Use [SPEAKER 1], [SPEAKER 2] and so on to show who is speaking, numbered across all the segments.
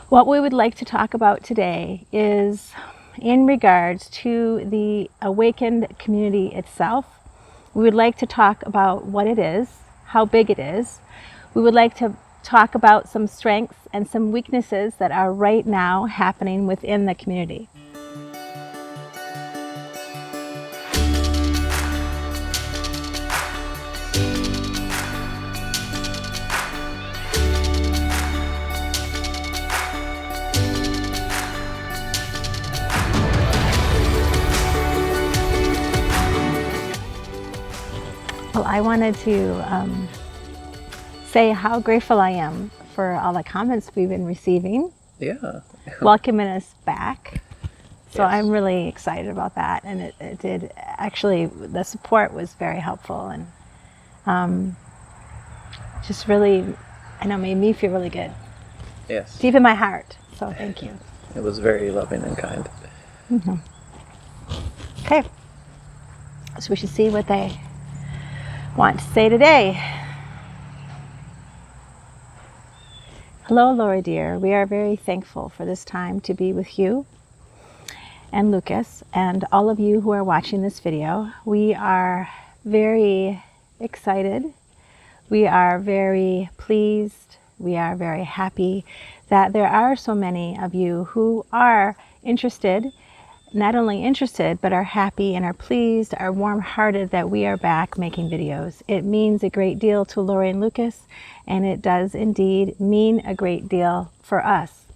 [SPEAKER 1] What we would like to talk about today is in regards to the awakened community itself. We would like to talk about what it is, how big it is. We would like to talk about some strengths and some weaknesses that are right now happening within the community. Well, I wanted to say how grateful I am for all the comments we've been receiving.
[SPEAKER 2] Yeah.
[SPEAKER 1] Welcoming us back. So
[SPEAKER 2] Yes.
[SPEAKER 1] I'm really excited about that. And it did, actually, the support was very helpful and just really, I know, made me feel really good.
[SPEAKER 2] Yes.
[SPEAKER 1] Deep in my heart. So thank you.
[SPEAKER 2] It was very loving and kind.
[SPEAKER 1] Okay. So we should see what they want to say today. Hello, Laura dear. We are very thankful for this time to be with you and Lucas and all of you who are watching this video. We are very excited. We are very pleased. We are very happy that there are so many of you who are interested, not only interested, but are happy and are pleased, are warm-hearted that we are back making videos. It means a great deal to Laura and Lucas, and it does indeed mean a great deal for us.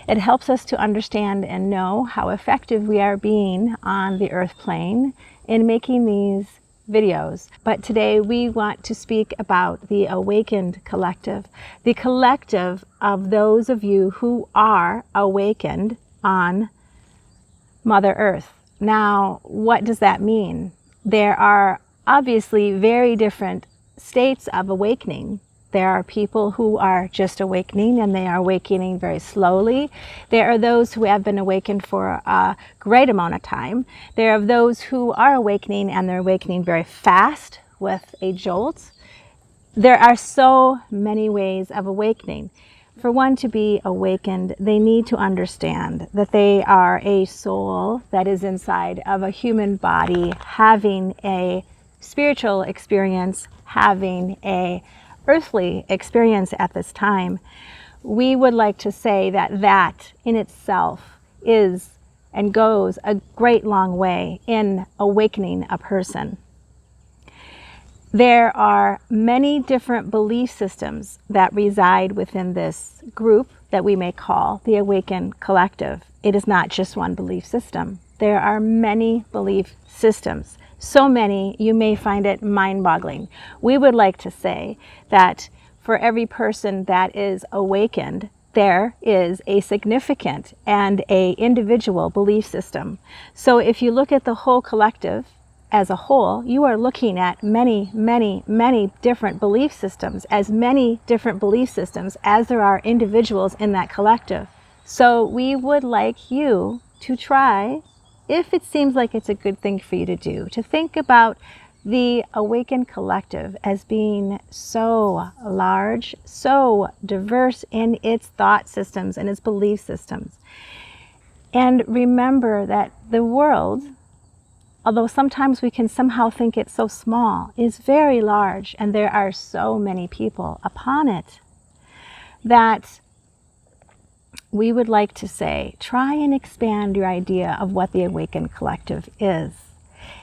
[SPEAKER 1] It helps us to understand and know how effective we are being on the earth plane in making these videos. But today we want to speak about the awakened collective, the collective of those of you who are awakened on Mother Earth. Now, what does that mean? There are obviously very different states of awakening. There are people who are just awakening and they are awakening very slowly. There are those who have been awakened for a great amount of time. There are those who are awakening and they're awakening very fast with a jolt. There are so many ways of awakening. For one to be awakened, they need to understand that they are a soul that is inside of a human body, having a spiritual experience, having a earthly experience at this time. We would like to say that that in itself is and goes a great long way in awakening a person. There are many different belief systems that reside within this group that we may call the Awakened Collective. It is not just one belief system. There are many belief systems. So many, you may find it mind-boggling. We would like to say that for every person that is awakened, there is a significant and an individual belief system. So if you look at the whole collective, as a whole, you are looking at many, many, many different belief systems, as many different belief systems as there are individuals in that collective. So we would like you to try, if it seems like it's a good thing for you to do, to think about the awakened collective as being so large, so diverse in its thought systems and its belief systems. And remember that the world, although sometimes we can somehow think it's so small, is very large, and there are so many people upon it that we would like to say, try and expand your idea of what the Awakened Collective is.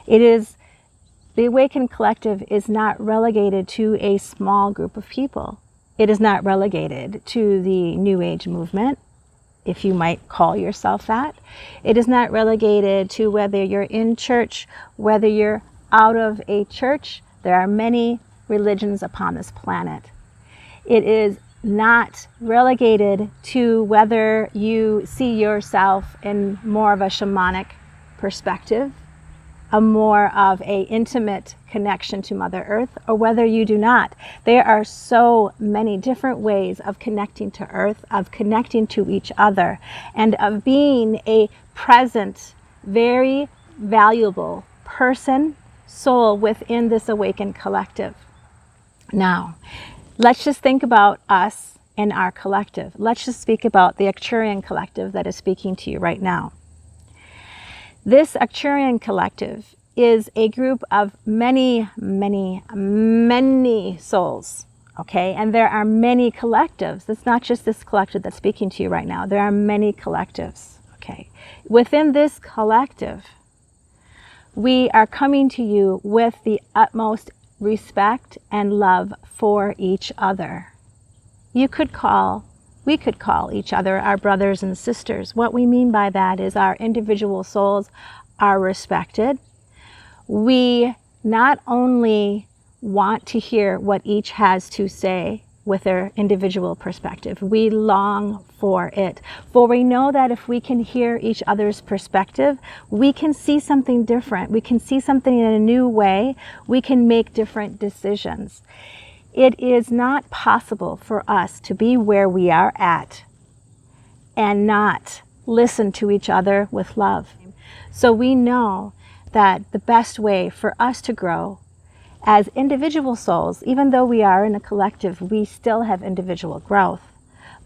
[SPEAKER 1] The Awakened Collective is not relegated to a small group of people. It is not relegated to the New Age movement, if you might call yourself that. It is not relegated to whether you're in church, whether you're out of a church. There are many religions upon this planet. It is not relegated to whether you see yourself in more of a shamanic perspective, a more of a intimate connection to Mother Earth, or whether you do not. There are so many different ways of connecting to Earth, of connecting to each other, and of being a present, very valuable person, soul within this awakened collective. Now, let's just think about us in our collective. Let's just speak about the Arcturian collective that is speaking to you right now. This Arcturian collective is a group of many, many, many souls, okay? And there are many collectives. It's not just this collective that's speaking to you right now. There are many collectives, okay? Within this collective, we are coming to you with the utmost respect and love for each other. We could call each other our brothers and sisters. What we mean by that is our individual souls are respected. We not only want to hear what each has to say with their individual perspective, we long for it. For we know that if we can hear each other's perspective, we can see something different. We can see something in a new way. We can make different decisions. It is not possible for us to be where we are at and not listen to each other with love. So we know that the best way for us to grow as individual souls, even though we are in a collective, we still have individual growth.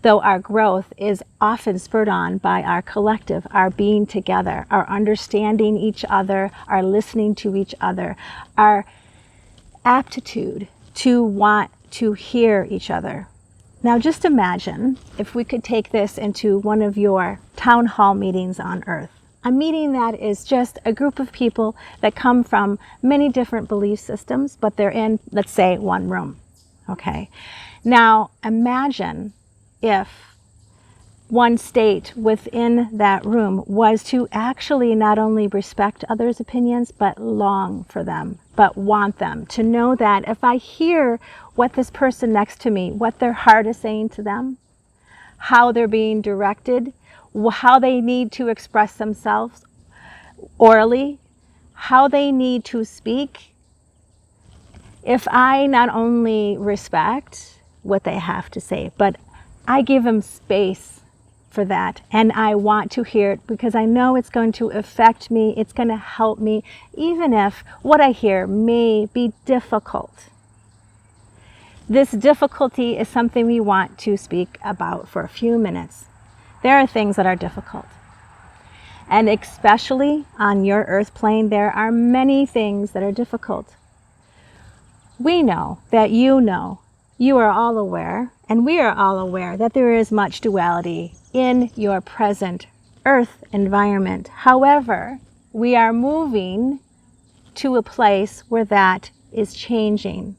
[SPEAKER 1] Though our growth is often spurred on by our collective, our being together, our understanding each other, our listening to each other, our aptitude to want to hear each other. Now just imagine if we could take this into one of your town hall meetings on Earth. A meeting that is just a group of people that come from many different belief systems, but they're in, let's say, one room, okay? Now imagine if one state within that room was to actually not only respect others' opinions, but long for them, but want them to know that if I hear what this person next to me, what their heart is saying to them, how they're being directed, how they need to express themselves orally, how they need to speak, if I not only respect what they have to say, but I give them space for that, and I want to hear it because I know it's going to affect me, it's going to help me, even if what I hear may be difficult. This difficulty is something we want to speak about for a few minutes. There are things that are difficult. And especially on your earth plane, there are many things that are difficult. We know that you are all aware, and we are all aware that there is much duality in your present earth environment. However, we are moving to a place where that is changing.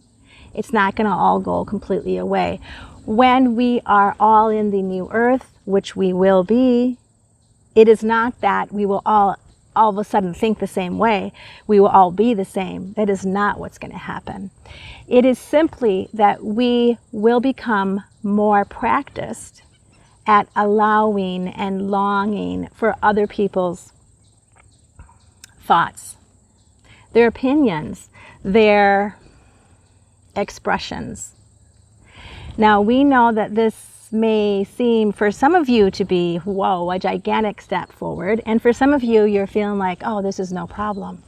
[SPEAKER 1] It's not going to all go completely away. When we are all in the new earth, which we will be, it is not that we will all of a sudden think the same way. We will all be the same. That is not what's going to happen. It is simply that we will become more practiced at allowing and longing for other people's thoughts, their opinions, their expressions. Now we know that this may seem for some of you to be, whoa, a gigantic step forward, and for some of you, you're feeling like, oh, this is no problem.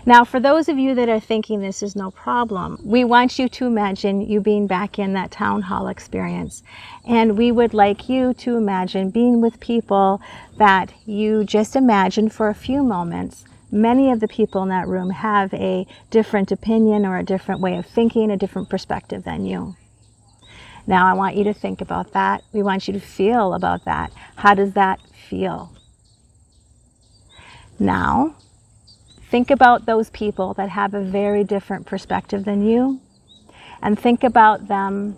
[SPEAKER 1] Now, for those of you that are thinking this is no problem, we want you to imagine you being back in that town hall experience. And we would like you to imagine being with people that you just imagine for a few moments. Many of the people in that room have a different opinion or a different way of thinking, a different perspective than you. Now, I want you to think about that. We want you to feel about that. How does that feel? Now, think about those people that have a very different perspective than you, and think about them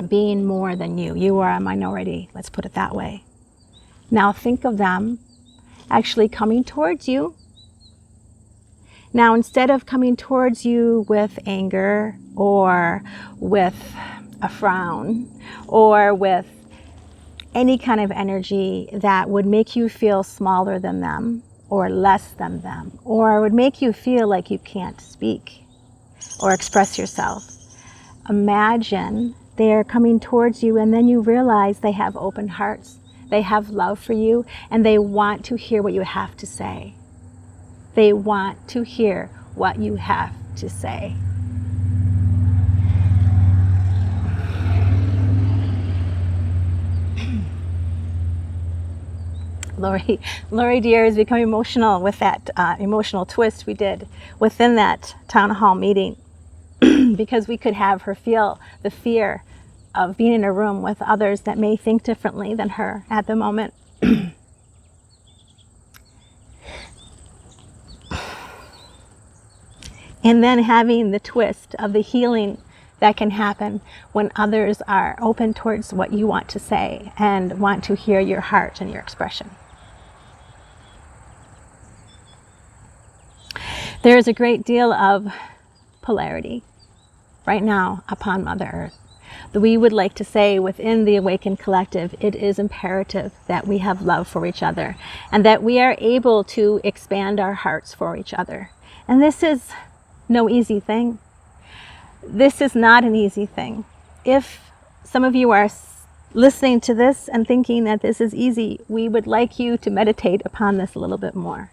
[SPEAKER 1] being more than you. You are a minority, let's put it that way. Now think of them actually coming towards you. Now, instead of coming towards you with anger or with a frown or with any kind of energy that would make you feel smaller than them or less than them, or would make you feel like you can't speak or express yourself, imagine they're coming towards you, and then you realize they have open hearts, they have love for you, and they want to hear what you have to say. They want to hear what you have to say. Lori dear has become emotional with that emotional twist we did within that town hall meeting because we could have her feel the fear of being in a room with others that may think differently than her at the moment. And then having the twist of the healing that can happen when others are open towards what you want to say and want to hear your heart and your expression. There is a great deal of polarity right now upon Mother Earth. We would like to say within the Awakened Collective, it is imperative that we have love for each other and that we are able to expand our hearts for each other. And this is no easy thing. This is not an easy thing. If some of you are listening to this and thinking that this is easy, we would like you to meditate upon this a little bit more.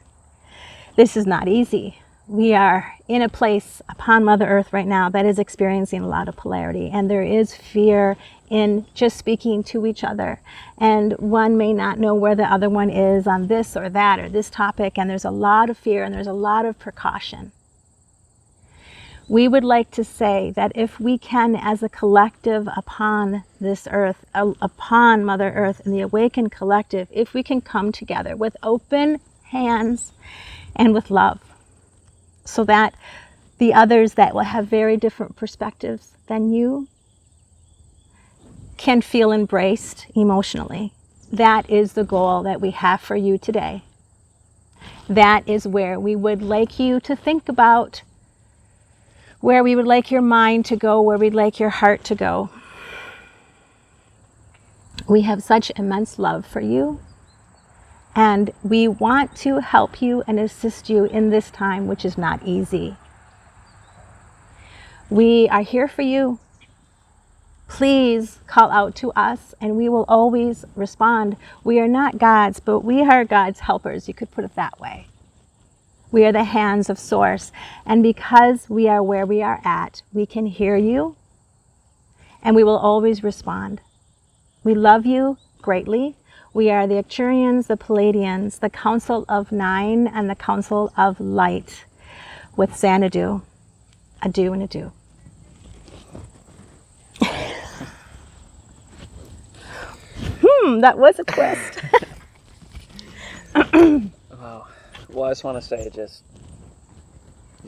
[SPEAKER 1] This is not easy. We are in a place upon Mother Earth right now that is experiencing a lot of polarity, and there is fear in just speaking to each other. And one may not know where the other one is on this or that or this topic, and there's a lot of fear and there's a lot of precaution. We would like to say that if we can, as a collective upon this earth, upon Mother Earth and the Awakened Collective, if we can come together with open hands and with love, so that the others that will have very different perspectives than you can feel embraced emotionally. That is the goal that we have for you today. That is where we would like you to think about, where we would like your mind to go, where we'd like your heart to go. We have such immense love for you, and we want to help you and assist you in this time, which is not easy. We are here for you. Please call out to us and we will always respond. We are not gods, but we are God's helpers. You could put it that way. We are the hands of Source. And because we are where we are at, we can hear you and we will always respond. We love you greatly. We are the Arcturians, the Pleidians, the Council of Nine, and the Council of Light with Xanadu. Adieu and adieu. That was a twist.
[SPEAKER 2] Wow. Well, I just want to say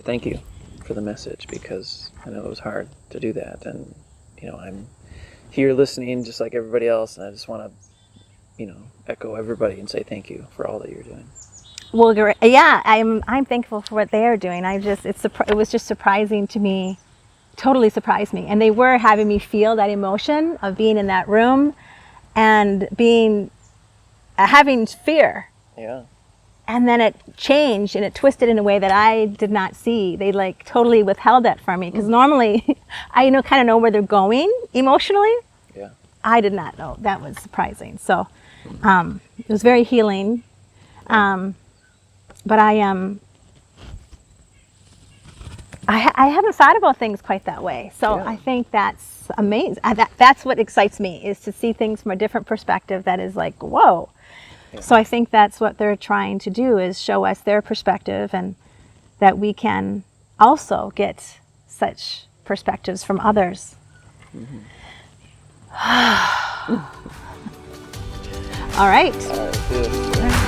[SPEAKER 2] thank you for the message, because I know it was hard to do that. And, I'm here listening just like everybody else, and I just want to echo everybody and say thank you for all that you're doing.
[SPEAKER 1] Well, yeah, I'm thankful for what they are doing. It was just surprising to me, totally surprised me. And they were having me feel that emotion of being in that room and having fear.
[SPEAKER 2] Yeah.
[SPEAKER 1] And then it changed and it twisted in a way that I did not see. They totally withheld that from me, because normally I kind of know where they're going emotionally.
[SPEAKER 2] Yeah.
[SPEAKER 1] I did not know. That was surprising. So it was very healing. But I haven't thought about things quite that way. So yeah. I think that's amazing. That's what excites me, is to see things from a different perspective that is like, whoa. Yeah. So I think that's what they're trying to do, is show us their perspective, and that we can also get such perspectives from others. Mm-hmm. All right.
[SPEAKER 2] All right, good.